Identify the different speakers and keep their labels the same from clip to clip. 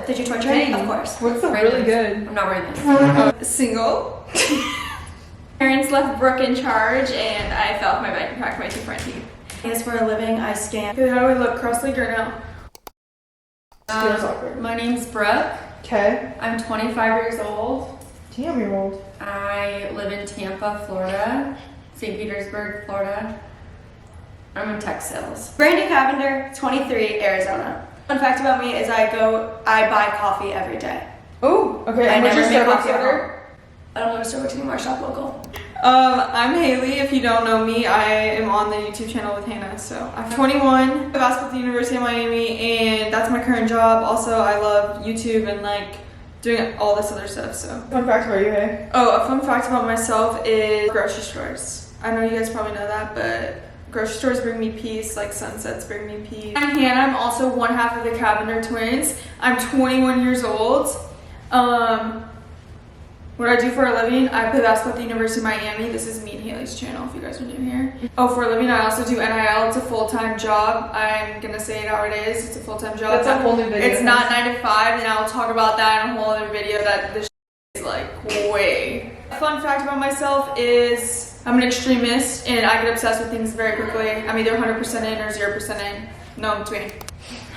Speaker 1: Did you torture me? Of course.
Speaker 2: What's the really good?
Speaker 1: I'm not wearing this.
Speaker 2: Single.
Speaker 3: Parents left Brooke in charge, and I fell off my bike and cracked my 2 front teeth.
Speaker 1: Yes, for a living, I scan.
Speaker 3: How do I look? Cross-legged or no?
Speaker 1: My name's Brooke.
Speaker 2: Okay.
Speaker 3: I'm 25 years old.
Speaker 2: Damn, you're old.
Speaker 1: I live in Tampa, Florida. St. Petersburg, Florida. I'm in tech sales. Brandi Cavinder, 23, Arizona. Fun fact about me is I buy coffee every day.
Speaker 2: Oh, okay.
Speaker 1: I
Speaker 2: And what's
Speaker 1: never
Speaker 2: your
Speaker 1: make
Speaker 2: Starbucks
Speaker 1: coffee at
Speaker 2: order?
Speaker 1: home. I don't go to Starbucks anymore, I shop local.
Speaker 3: I'm Haley. If you don't know me, I am on the YouTube channel with Hannah. So I'm 21. I basketball at the University of Miami, and that's my current job. Also, I love YouTube and like doing all this other stuff. So
Speaker 2: Fun fact about you, hey?
Speaker 3: oh, a fun fact about myself is grocery stores. I know you guys probably know that, but grocery stores bring me peace, like sunsets bring me peace. I'm Hannah. I'm also one half of the Cavinder twins. I'm 21 years old. What I do for a living, I play basketball at the University of Miami. This is me and Haley's channel, if you guys are new here. Oh, for a living, I also do NIL. It's a full-time job. I'm gonna say it how it is. It's a full-time job.
Speaker 2: That's a whole new video.
Speaker 3: It's not 9 to 5, and I will talk about that in a whole other video. That this is like way. A fun fact about myself is I'm an extremist, and I get obsessed with things very quickly. I'm either 100% in or 0% in. No in between.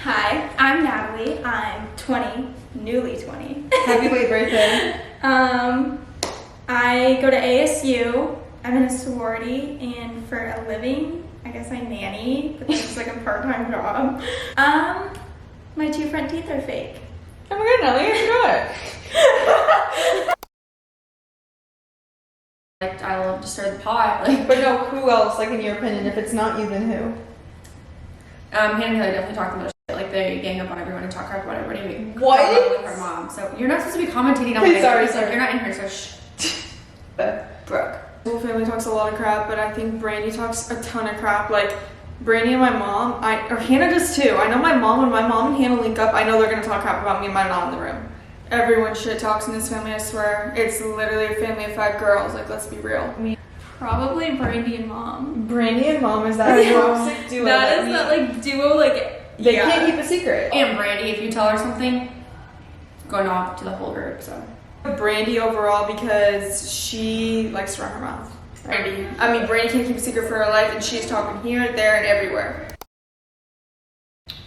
Speaker 4: Hi, I'm Natalie. I'm 20, newly 20.
Speaker 2: Happy late birthday.
Speaker 4: I go to ASU. I'm in a sorority, and for a living, I guess I nanny, but that's just like a part-time job. My 2 front teeth are fake.
Speaker 2: Oh my god, Nelly, I forgot.
Speaker 1: Like, I love to stir the pot. Like,
Speaker 2: But no, who else, like in your opinion? If it's not you, then who?
Speaker 1: Hannah and Haley definitely talk about shit. Like, they gang up on everyone and talk crap about everybody.
Speaker 2: What?
Speaker 1: With her mom. So you're not supposed to be commentating on
Speaker 2: Okay,
Speaker 1: my
Speaker 2: sorry,
Speaker 1: videos.
Speaker 2: sorry.
Speaker 1: You're not in here, so shh. Brooke.
Speaker 3: My whole family talks a lot of crap, but I think Brandi talks a ton of crap. Like Brandi and my mom, or Hannah does too. I know my mom, when my mom and Hannah link up, I know they're gonna talk crap about me and my mom in the room. Everyone shit talks in this family, I swear. It's literally a family of 5 girls, like let's be real.
Speaker 4: Probably Brandi and Mom.
Speaker 2: Brandi and Mom is that toxic duo.
Speaker 4: That is that like duo, like
Speaker 2: They can't keep a secret.
Speaker 1: And Brandi, if you tell her something, going off to the whole group, so.
Speaker 3: Brandi overall because she likes to run her mouth. Brandi can't keep a secret for her life, and she's talking here, there, and everywhere.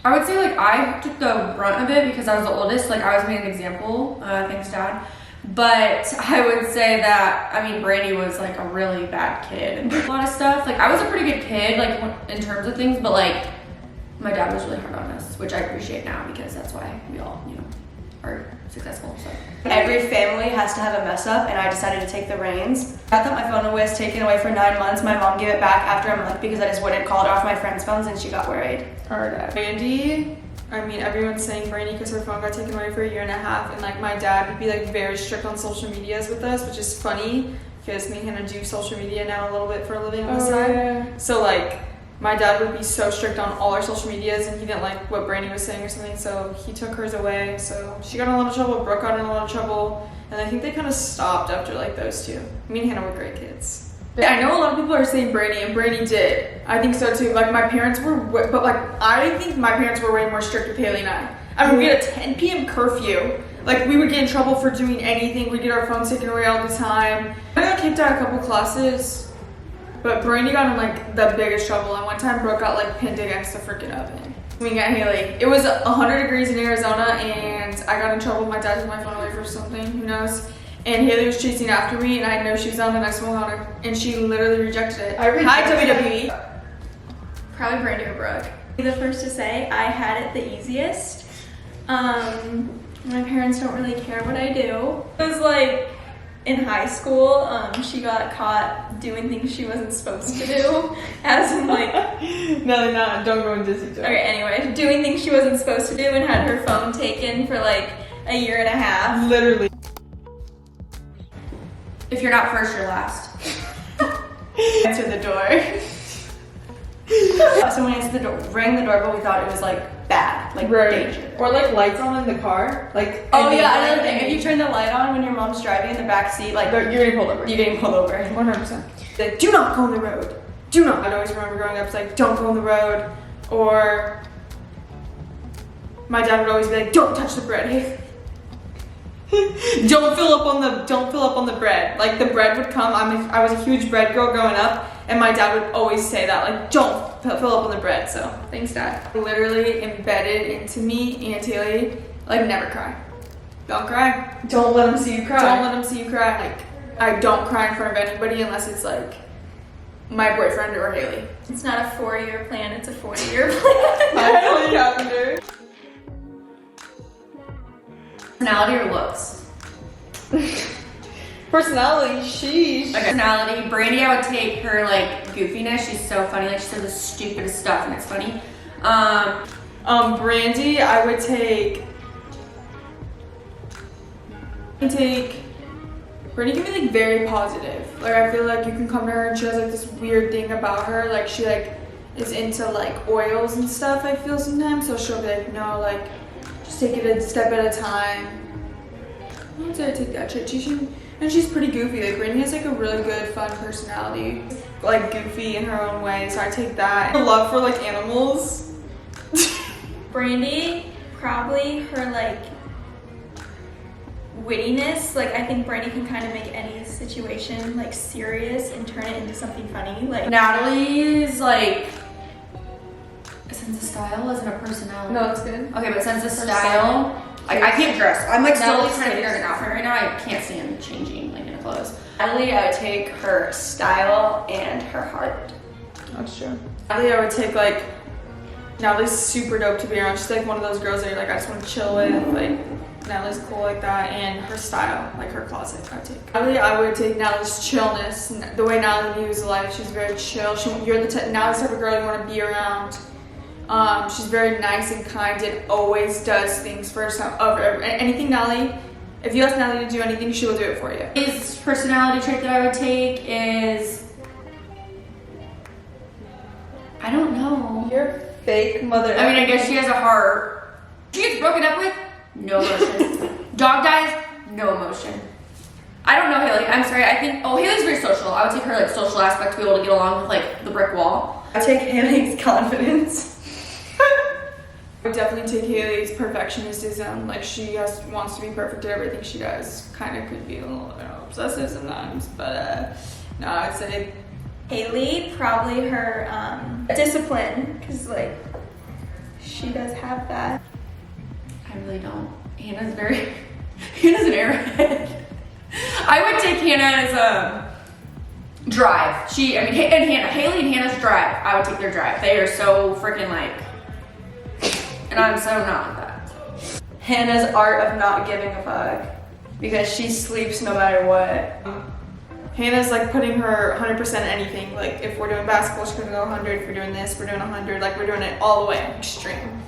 Speaker 1: I would say, like, I took the brunt of it because I was the oldest. Like, I was made an example, thanks Dad. But I would say that, Brandi was, like, a really bad kid and a lot of stuff. Like, I was a pretty good kid, like, in terms of things, but, like, my dad was really hard on us, which I appreciate now because that's why we all, are successful, so. Every family has to have a mess up, and I decided to take the reins. I thought my phone was taken away for 9 months. My mom gave it back after a month because I just wouldn't call it off my friends' phones, and she got worried.
Speaker 3: Brandi, everyone's saying Brandi because her phone got taken away for 1.5 years, and like my dad would be like very strict on social medias with us, which is funny because me and Hannah do social media now a little bit for a living on the side.
Speaker 2: Yeah.
Speaker 3: So like my dad would be so strict on all our social medias, and he didn't like what Brandi was saying or something, so he took hers away. So she got in a lot of trouble, Brooke got in a lot of trouble, and I think they kind of stopped after like those two. Me and Hannah were great kids. I know a lot of people are saying Brandi, and Brandi did. I think so too. Like my parents were, but like I think my parents were way more strict with Haley and I. We had a 10 p.m. curfew. Like we would get in trouble for doing anything. We'd get our phones taken away all the time. I got kicked out of a couple classes. But Brandi got in like the biggest trouble, and one time Brooke got like pinned against the freaking oven. We got Haley. It was 100 degrees in Arizona, and I got in trouble. My dad took my phone away for something, who knows? And Haley was chasing after me, and I had no shoes on, and I swung on her, and she literally rejected it. Hi WWE.
Speaker 4: Probably Brandi or Brooke. The first to say I had it the easiest. My parents don't really care what I do. It was like in high school, she got caught doing things she wasn't supposed to do, as in like.
Speaker 2: No, don't go into detail.
Speaker 4: Okay, anyway, doing things she wasn't supposed to do and had her phone taken for like 1.5 years.
Speaker 2: Literally.
Speaker 1: If you're not first, you're last.
Speaker 4: Answer the door.
Speaker 1: Someone answered the door, rang the doorbell. We thought it was like bad, like danger.
Speaker 2: Or like lights on in the car, like.
Speaker 1: Oh yeah, another thing. If you turn the light on when your mom's driving in the back seat, like
Speaker 2: you're getting pulled over.
Speaker 1: You're getting pulled over.
Speaker 2: 100%.
Speaker 3: Like, do not go on the road. Do not. I'd always remember growing up, it's like, don't go on the road, or my dad would always be like, don't touch the bread, Haley. Don't fill up on the bread. Like the bread would come. I was a huge bread girl growing up, and my dad would always say that, like, don't fill up on the bread. So thanks, Dad. Literally embedded into me and Haley, like, never cry. Don't cry.
Speaker 2: Don't let him see you cry.
Speaker 3: Don't let him see you cry. Like, I don't cry in front of anybody unless it's like my boyfriend or Haley.
Speaker 4: It's not a 4-year plan, it's a 40-year plan.
Speaker 3: Natalie, Cavinder.
Speaker 1: Personality or looks?
Speaker 2: Personality, sheesh.
Speaker 1: Okay. Personality. Brandi, I would take her like goofiness. She's so funny. Like she says the stupidest stuff and it's funny.
Speaker 3: Brandi, I would take. Brandi can be like very positive. Like I feel like you can come to her and she has like this weird thing about her. Like she like is into like oils and stuff. I feel sometimes. So she'll be like, no, like just take it a step at a time. I would say I take that chick. And she's pretty goofy. Like Brandi has like a really good, fun personality. Like goofy in her own way. So I take that. Her love for like animals.
Speaker 4: Brandi, probably her like wittiness. Like I think Brandi can kind of make any situation like serious and turn it into something funny. Like
Speaker 1: Natalie's like a sense of style isn't a personality.
Speaker 2: No, it's good.
Speaker 1: Okay, but sense of style. Like I can't dress. I'm like still
Speaker 2: Natalie's
Speaker 1: trying to figure out an
Speaker 2: taste.
Speaker 1: outfit right now. I can't stand changing like in clothes.
Speaker 5: Natalie, I would take her style and her heart.
Speaker 2: That's true.
Speaker 3: Natalie, I would take like. Natalie's super dope to be around. She's like one of those girls that you're like, I just want to chill with. Like Natalie's cool like that, and her style, like her closet, I would take. Natalie, I would take Natalie's chillness. The way Natalie views life, she's very chill. Natalie's the type of girl you want to be around. She's very nice and kind and always does things for herself. Anything Natalie, if you ask Natalie to do anything, she will do it for you.
Speaker 1: His personality trait that I would take is, I don't know.
Speaker 2: You're fake mother.
Speaker 1: I mean, I guess she has a heart. She gets broken up with, no emotion. Dog dies, no emotion. I don't know Haley. I'm sorry. I think Haley's very social. I would take her like social aspect to be able to get along with like the brick wall.
Speaker 5: I take Haley's confidence.
Speaker 3: I would definitely take Haley's perfectionism. Like she wants to be perfect at everything she does. Kind of could be a little obsessive sometimes, but no, I'd say
Speaker 4: Haley, probably her discipline, because like she does have that.
Speaker 1: I really don't. Hannah's an airhead. I would take Hannah as drive. Haley and Hannah's drive. I would take their drive. They are so freaking like, and I'm so not like that.
Speaker 5: Hannah's art of not giving a fuck because she sleeps no matter what.
Speaker 3: Hannah's like putting her 100% anything. Like if we're doing basketball, she's gonna go 100. If we're doing this, we're doing 100. Like we're doing it all the way, extreme.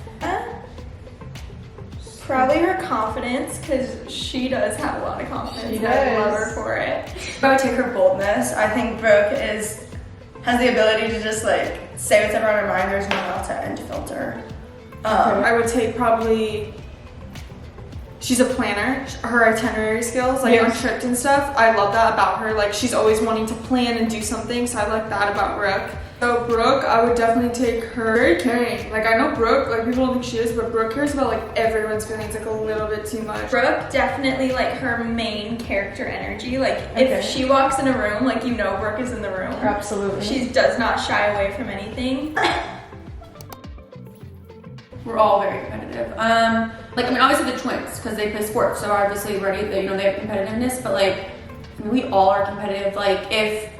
Speaker 4: Probably her confidence, because she does have a lot of confidence.
Speaker 5: She
Speaker 4: and I love
Speaker 5: does.
Speaker 4: her for it.
Speaker 5: I would take her boldness. I think Brooke has the ability to just like say what's ever on her mind. There's no filter and filter.
Speaker 3: I would take probably. She's a planner. Her itinerary skills, like on trips and stuff, I love that about her. Like she's always wanting to plan and do something, so I like that about Brooke. So Brooke, I would definitely take her. Very caring. Like I know Brooke, like people don't think she is, but Brooke cares about like everyone's feelings like a little bit too much.
Speaker 4: Brooke, definitely like her main character energy. Like
Speaker 5: Okay.
Speaker 4: if she walks in a room, like you know Brooke is in the room.
Speaker 2: Absolutely.
Speaker 4: She does not shy away from anything.
Speaker 1: We're all very competitive. Like I mean, obviously the twins because they play sports, so obviously already they have competitiveness. But like, I mean, we all are competitive. Like if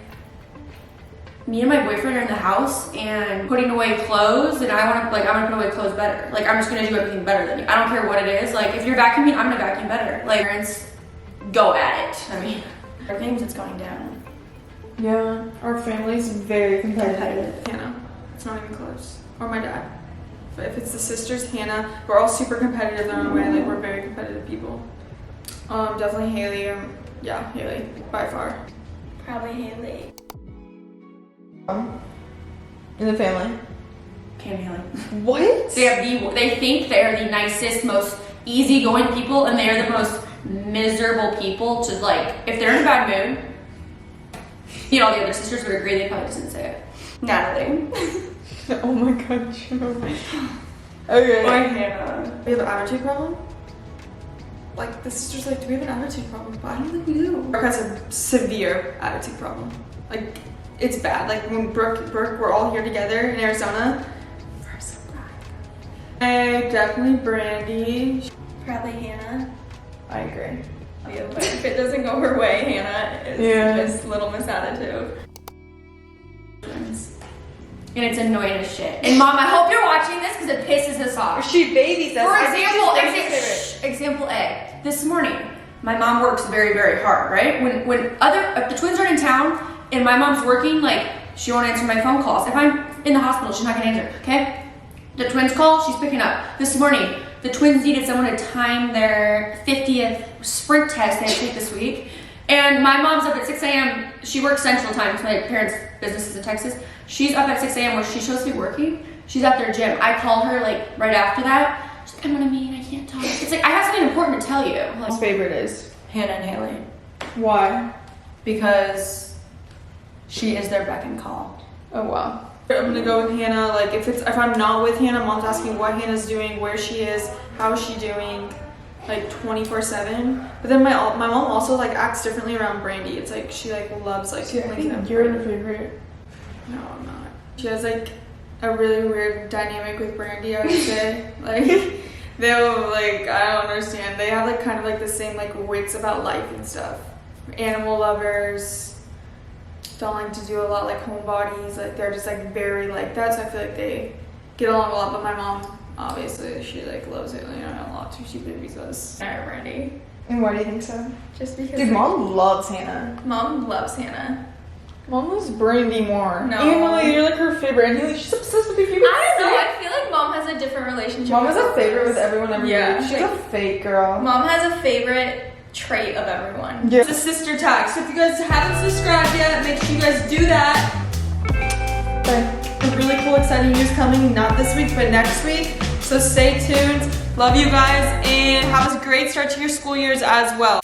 Speaker 1: me and my boyfriend are in the house and putting away clothes, and I want to put away clothes better. Like I'm just gonna do everything better than you. I don't care what it is. Like if you're vacuuming, I'm gonna vacuum better. Like parents, go at it. I mean,
Speaker 5: Our games, it's going down.
Speaker 3: Yeah, our family's very competitive.
Speaker 5: Competitive.
Speaker 3: Hannah, it's not even close. Or my dad. But if it's the sisters, Hannah, we're all super competitive in our own way. Like we're very competitive people. Definitely Haley. Yeah, Haley by far.
Speaker 4: Probably Haley.
Speaker 2: In the family.
Speaker 1: Cam Haley.
Speaker 2: What?
Speaker 1: They think they're the nicest, most easygoing people, and they're the most miserable people to like. If they're in a bad mood, you know, the other sisters would agree. They probably just didn't say it.
Speaker 5: Natalie.
Speaker 2: Oh my god, Joe. Okay.
Speaker 5: Or Hannah.
Speaker 3: We have an attitude problem? Like, the sister's like, do we have an attitude problem? But I don't think we do. Brooke has a severe attitude problem. Like, it's bad. Like, when Brooke, we're all here together in Arizona. We're so bad. Definitely Brandi.
Speaker 4: Probably Hannah.
Speaker 2: I agree.
Speaker 4: Yeah, but if it doesn't go her way, Hannah is just Little Miss Attitude.
Speaker 1: And it's annoying as shit. And Mom, I hope you're watching this because it pisses us off.
Speaker 2: She babies us.
Speaker 1: For example A. This morning, my mom works very, very hard, right? When if the twins are in town and my mom's working, like, she won't answer my phone calls. If I'm in the hospital, she's not gonna answer, okay? The twins call, she's picking up. This morning, the twins needed someone to time their 50th sprint test they had to take this week. And my mom's up at 6 a.m. She works Central Time because my parents' business is in Texas. She's up at 6 a.m. where she's supposed to be working. She's at their gym. I call her like right after that. She's like, I'm on a meeting, I can't talk. It's like, I have something important to tell you. Like,
Speaker 2: Whose favorite is?
Speaker 5: Hannah and Haley.
Speaker 2: Why?
Speaker 5: Because she is their beck and call.
Speaker 2: Oh wow.
Speaker 3: I'm gonna go with Hannah. Like, if I'm not with Hannah, Mom's asking what Hannah's doing, where she is, how is she doing, like 24/7. But then my mom also like acts differently around Brandi. It's like she like loves like.
Speaker 2: See, I think you're her favorite.
Speaker 3: No, I'm not. She has like a really weird dynamic with Brandi, I would say. Like, they'll like, I don't understand. They have like kind of like the same like wits about life and stuff. Animal lovers. Don't like to do a lot like homebodies. Like, they're just like very like that. So I feel like they get along a lot. But my mom, obviously, she like loves Atlanta a lot too. She babies us.
Speaker 4: Alright, Brandi.
Speaker 2: And why do you think so?
Speaker 4: Just because
Speaker 2: Dude, Mom loves Hannah.
Speaker 4: Mom loves Hannah.
Speaker 2: Mom loves Brandi more.
Speaker 4: No.
Speaker 2: Even though you're like her favorite, and she's obsessed with your favorite.
Speaker 4: I don't know, I feel like Mom has a different relationship.
Speaker 2: Mom
Speaker 4: with
Speaker 2: has a
Speaker 4: all
Speaker 2: favorite
Speaker 4: of
Speaker 2: with
Speaker 4: us.
Speaker 2: everyone ever.
Speaker 4: Yeah.
Speaker 2: She's a fake girl.
Speaker 4: Mom has a favorite trait of everyone.
Speaker 2: Yeah.
Speaker 3: It's a sister tag. So if you guys haven't subscribed yet, make sure you guys do that. A really cool, exciting news coming, not this week, but next week. So stay tuned. Love you guys, and have a great start to your school years as well.